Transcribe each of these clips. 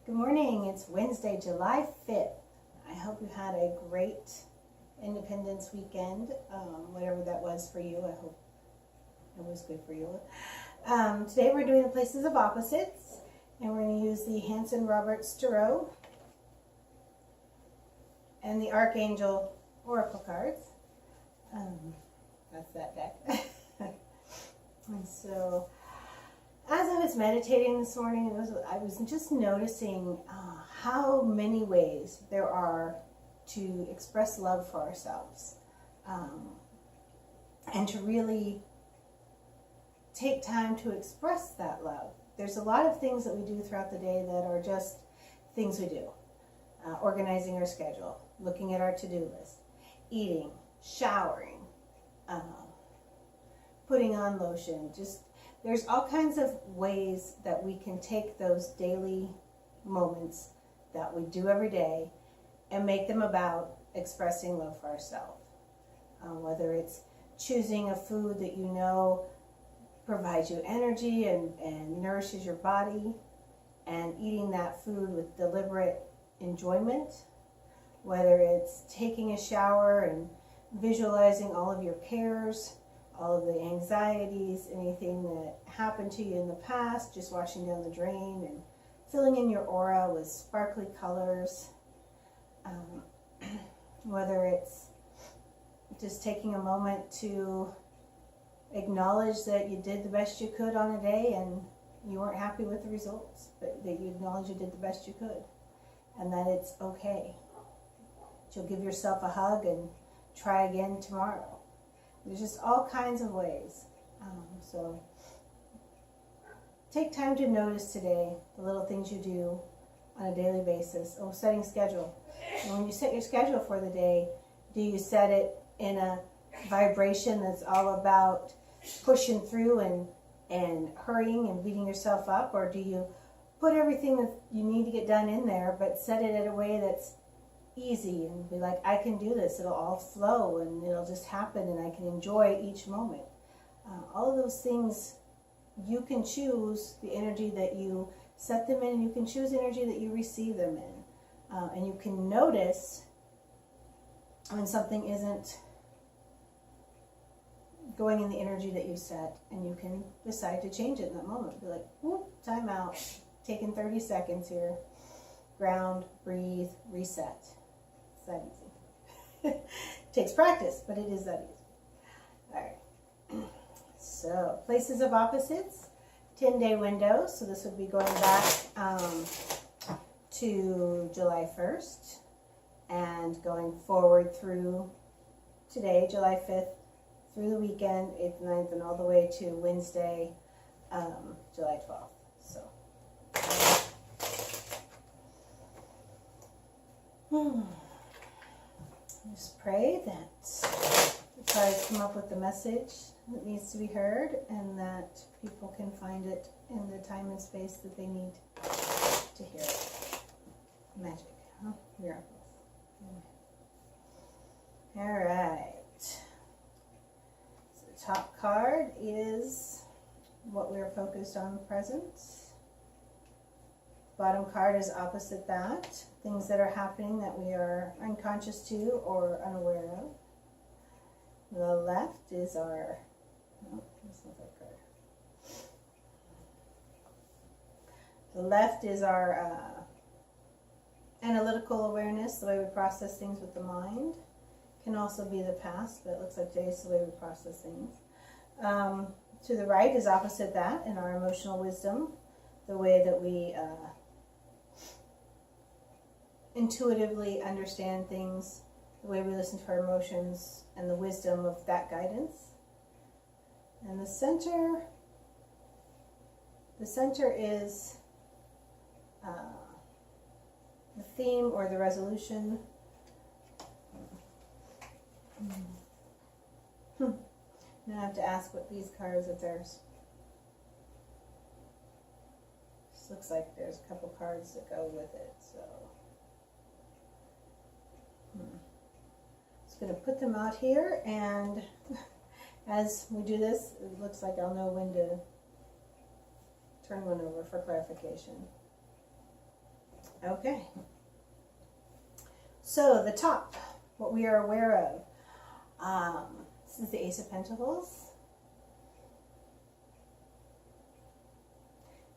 Good morning. It's Wednesday, July 5th. I hope you had a great Independence weekend, whatever that was for you. I hope it was good for you. Today we're doing the places of opposites, and we're going to use the Hanson-Roberts Tarot and the Archangel Oracle cards. That's that deck. And so, as I was meditating this morning, I was just noticing how many ways there are to express love for ourselves, and to really take time to express that love. There's a lot of things that we do throughout the day that are just things we do. Organizing our schedule, looking at our to-do list, eating, showering, putting on lotion. There's all kinds of ways that we can take those daily moments that we do every day and make them about expressing love for ourselves. Whether it's choosing a food that you know provides you energy and nourishes your body, and eating that food with deliberate enjoyment. Whether it's taking a shower and visualizing all of your cares, all of the anxieties, anything that happened to you in the past, just washing down the drain and filling in your aura with sparkly colors. Whether it's just taking a moment to acknowledge that you did the best you could on a day and you weren't happy with the results, but that you acknowledge you did the best you could and that it's okay. You'll give yourself a hug and try again tomorrow. There's just all kinds of ways. So take time to notice today the little things you do on a daily basis. Oh, setting schedule. And when you set your schedule for the day, do you set it in a vibration that's all about pushing through and hurrying and beating yourself up? Or do you put everything that you need to get done in there, but set it in a way that's easy and be like, I can do this, it'll all flow and it'll just happen and I can enjoy each moment. All of those things, you can choose the energy that you set them in, and you can choose the energy that you receive them in. And you can notice when something isn't going in the energy that you set, and you can decide to change it in that moment. Be like, whoop, time out, taking 30 seconds here, ground, breathe, reset. It's that easy. Takes practice, but it is that easy. All right. So, places of opposites, 10-day window. So this would be going back to July 1st and going forward through today, July 5th, through the weekend, 8th, 9th, and all the way to Wednesday, July 12th. So. Just pray that the cards come up with the message that needs to be heard and that people can find it in the time and space that they need to hear it. Magic, huh? Miracles. All right. So the top card is what we're focused on present. Bottom card is opposite that, things that are happening that we are unconscious to or unaware of. The left is our, oh, that's not that card. The left is our analytical awareness, the way we process things with the mind. Can also be the past, but it looks like today's the way we process things. To the right is opposite that, in our emotional wisdom, the way that we intuitively understand things, the way we listen to our emotions, and the wisdom of that guidance. And the center is the theme or the resolution. Now I have to ask what these cards, if there's, this looks like there's a couple cards that go with it, so. Just going to put them out here, and as we do this, it looks like I'll know when to turn one over for clarification. Okay. So the top, what we are aware of. This is the Ace of Pentacles.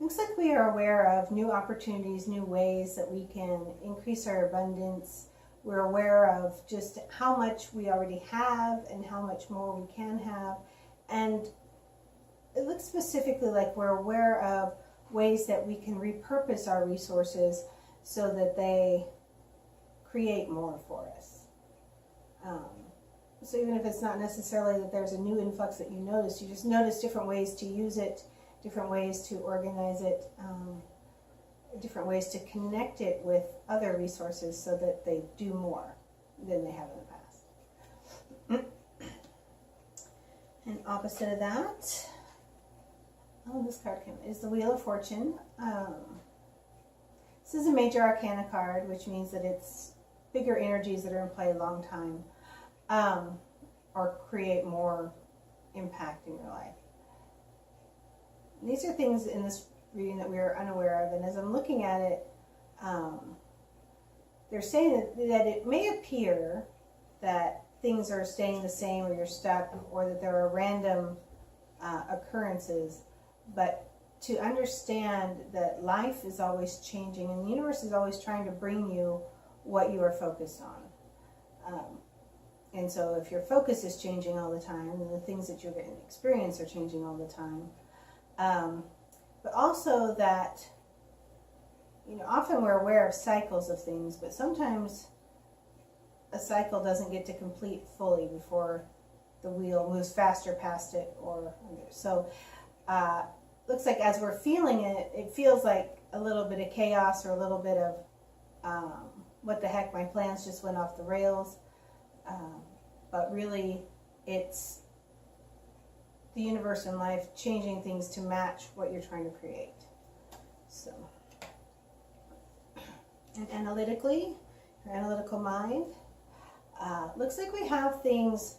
Looks like we are aware of new opportunities, new ways that we can increase our abundance. We're aware of just how much we already have and how much more we can have. And it looks specifically like we're aware of ways that we can repurpose our resources so that they create more for us. So even if it's not necessarily that there's a new influx that you just notice different ways to use it, different ways to organize it, different ways to connect it with other resources so that they do more than they have in the past. And opposite of that, this card is the Wheel of Fortune. This is a major arcana card, which means that it's bigger energies that are in play a long time, or create more impact in your life. And these are things in this reading that we are unaware of, and as I'm looking at it, they're saying that it may appear that things are staying the same, or you're stuck, or that there are random occurrences, but to understand that life is always changing and the universe is always trying to bring you what you are focused on. And so if your focus is changing all the time, and the things that you're going to experience are changing all the time, but also that, often we're aware of cycles of things, but sometimes a cycle doesn't get to complete fully before the wheel moves faster past it. So looks like as we're feeling it, it feels like a little bit of chaos, or a little bit of what the heck, my plans just went off the rails. But really, it's the universe and life changing things to match what you're trying to create. So, and analytically, your analytical mind, looks like we have things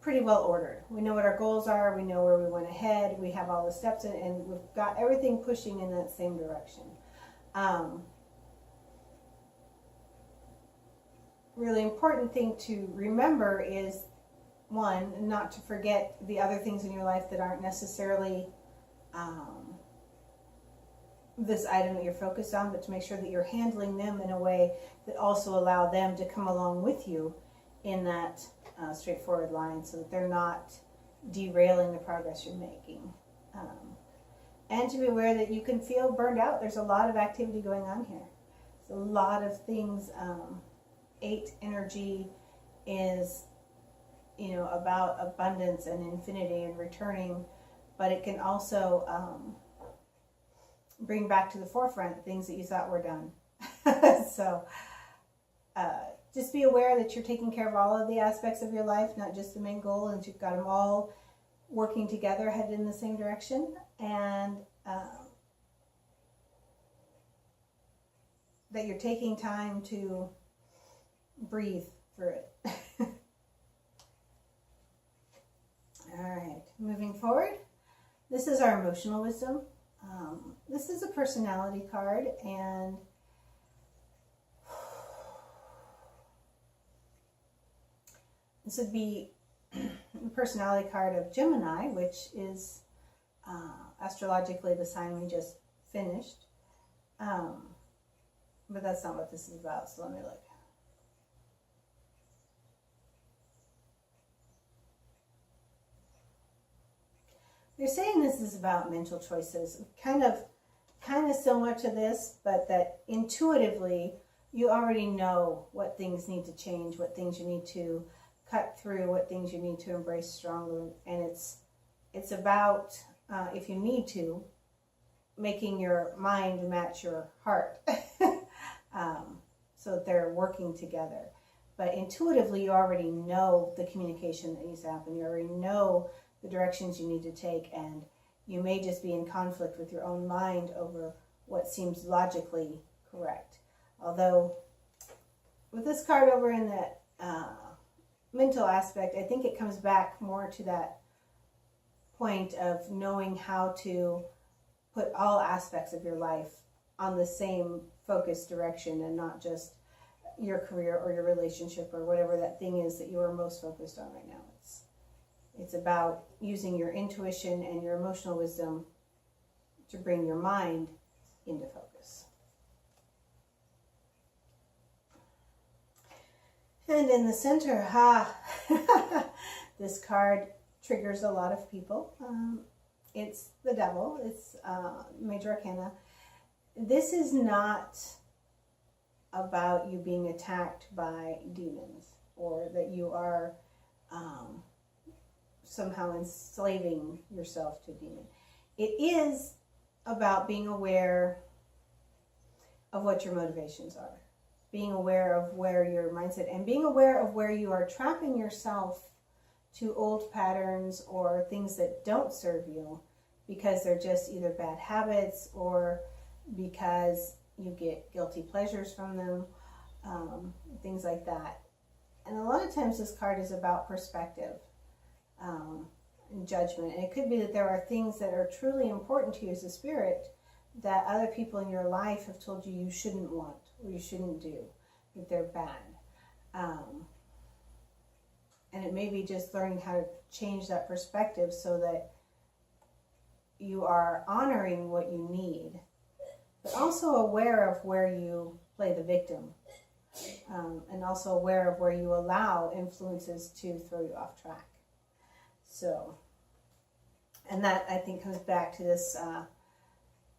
pretty well ordered. We know what our goals are, we know where we want to head, we have all the steps in, and we've got everything pushing in that same direction. Really important thing to remember is, one, not to forget the other things in your life that aren't necessarily this item that you're focused on, but to make sure that you're handling them in a way that also allow them to come along with you in that straightforward line, so that they're not derailing the progress you're making. And to be aware that you can feel burned out. There's a lot of activity going on here. There's a lot of things. 8 energy is, about abundance and infinity and returning, but it can also bring back to the forefront things that you thought were done. So just be aware that you're taking care of all of the aspects of your life, not just the main goal, and you've got them all working together, headed in the same direction, and that you're taking time to breathe through it. All right, moving forward. This is our emotional wisdom. This is a personality card, and this would be the personality card of Gemini, which is astrologically the sign we just finished. But that's not what this is about, so let me look. They're saying this is about mental choices, kind of similar to this, but that intuitively you already know what things need to change, what things you need to cut through, what things you need to embrace strongly, and it's about, if you need to, making your mind match your heart, so that they're working together. But intuitively, you already know the communication that needs to happen. You already know the directions you need to take, and you may just be in conflict with your own mind over what seems logically correct. Although with this card over in that mental aspect, I think it comes back more to that point of knowing how to put all aspects of your life on the same focused direction and not just your career or your relationship or whatever that thing is that you are most focused on right now. It's about using your intuition and your emotional wisdom to bring your mind into focus. And in the center, this card triggers a lot of people. It's the devil. It's Major Arcana. This is not about you being attacked by demons or that you are somehow enslaving yourself to a demon. It is about being aware of what your motivations are, being aware of where your mindset, and being aware of where you are trapping yourself to old patterns or things that don't serve you because they're just either bad habits or because you get guilty pleasures from them, things like that. And a lot of times this card is about perspective and judgment. And it could be that there are things that are truly important to you as a spirit that other people in your life have told you you shouldn't want or you shouldn't do, that they're bad. And it may be just learning how to change that perspective so that you are honoring what you need, but also aware of where you play the victim, and also aware of where you allow influences to throw you off track. So, and that I think comes back to this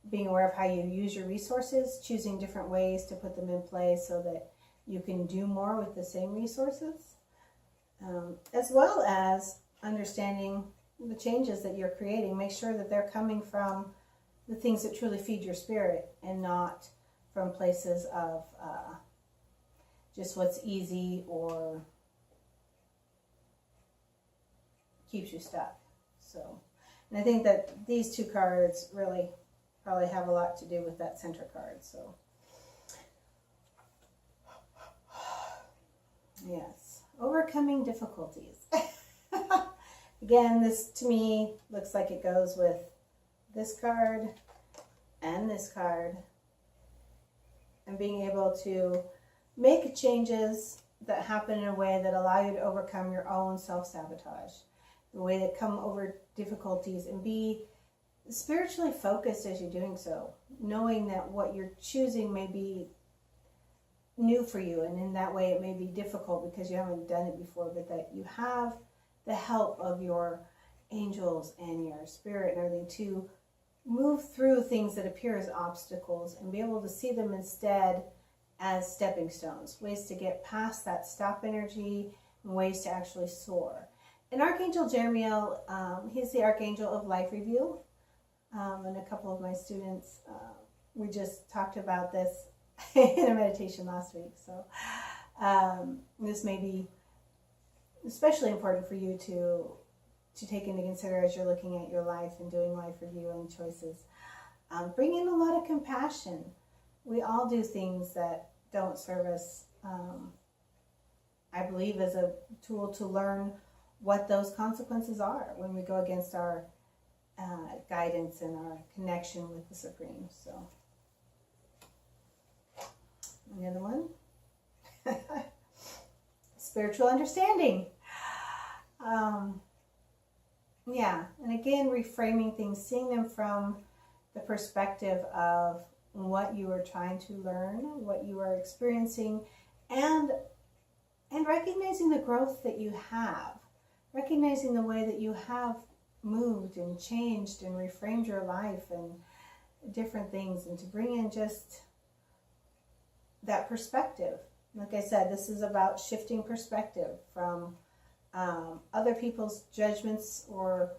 being aware of how you use your resources, choosing different ways to put them in play so that you can do more with the same resources, as well as understanding the changes that you're creating. Make sure that they're coming from the things that truly feed your spirit and not from places of just what's easy or keeps you stuck. So, and I think that these two cards really probably have a lot to do with that center card. So, yes, overcoming difficulties. Again, this to me looks like it goes with this card and this card, and being able to make changes that happen in a way that allow you to overcome your own self-sabotage, the way that come over difficulties, and be spiritually focused as you're doing so, knowing that what you're choosing may be new for you, and in that way it may be difficult because you haven't done it before, but that you have the help of your angels and your spirit and everything to move through things that appear as obstacles and be able to see them instead as stepping stones, ways to get past that stop energy and ways to actually soar. And Archangel Jeremiel, he's the Archangel of Life Review. And a couple of my students, we just talked about this in a meditation last week. So this may be especially important for you to take into consider as you're looking at your life and doing life review and choices. Bring in a lot of compassion. We all do things that don't serve us. I believe as a tool to learn what those consequences are when we go against our guidance and our connection with the Supreme. So, the other one, spiritual understanding. Yeah, and again, reframing things, seeing them from the perspective of what you are trying to learn, what you are experiencing, and recognizing the growth that you have, recognizing the way that you have moved and changed and reframed your life and different things, and to bring in just that perspective. Like I said, this is about shifting perspective from other people's judgments or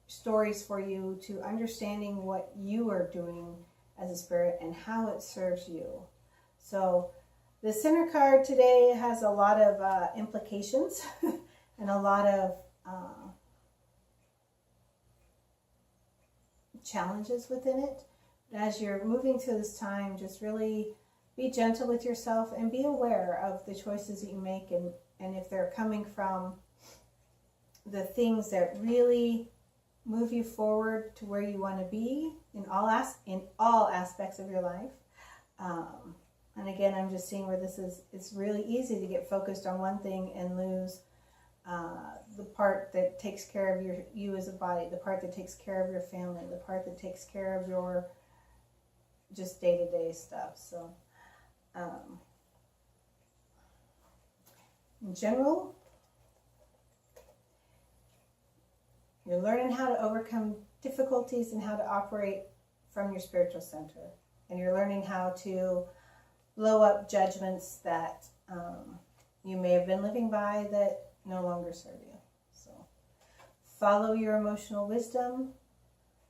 stories for you to understanding what you are doing as a spirit and how it serves you. So the center card today has a lot of implications and a lot of challenges within it. As you're moving through this time, just really be gentle with yourself and be aware of the choices that you make, and if they're coming from the things that really move you forward to where you want to be in all aspects of your life, And again, I'm just seeing where it's really easy to get focused on one thing and lose the part that takes care of you as a body, the part that takes care of your family, the part that takes care of your just day-to-day stuff. So in general, you're learning how to overcome difficulties and how to operate from your spiritual center. And you're learning how to blow up judgments that you may have been living by that no longer serve you. So follow your emotional wisdom.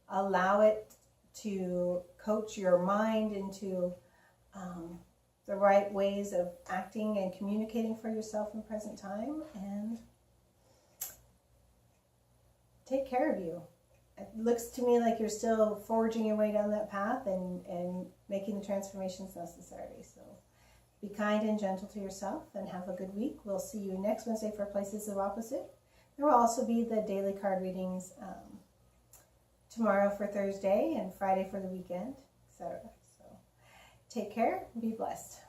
Allow it to coach your mind into the right ways of acting and communicating for yourself in present time. And take care of you. It looks to me like you're still forging your way down that path and making the transformations necessary. So be kind and gentle to yourself and have a good week. We'll see you next Wednesday for Places of Opposite. There will also be the daily card readings tomorrow for Thursday and Friday for the weekend, etc. So take care and be blessed.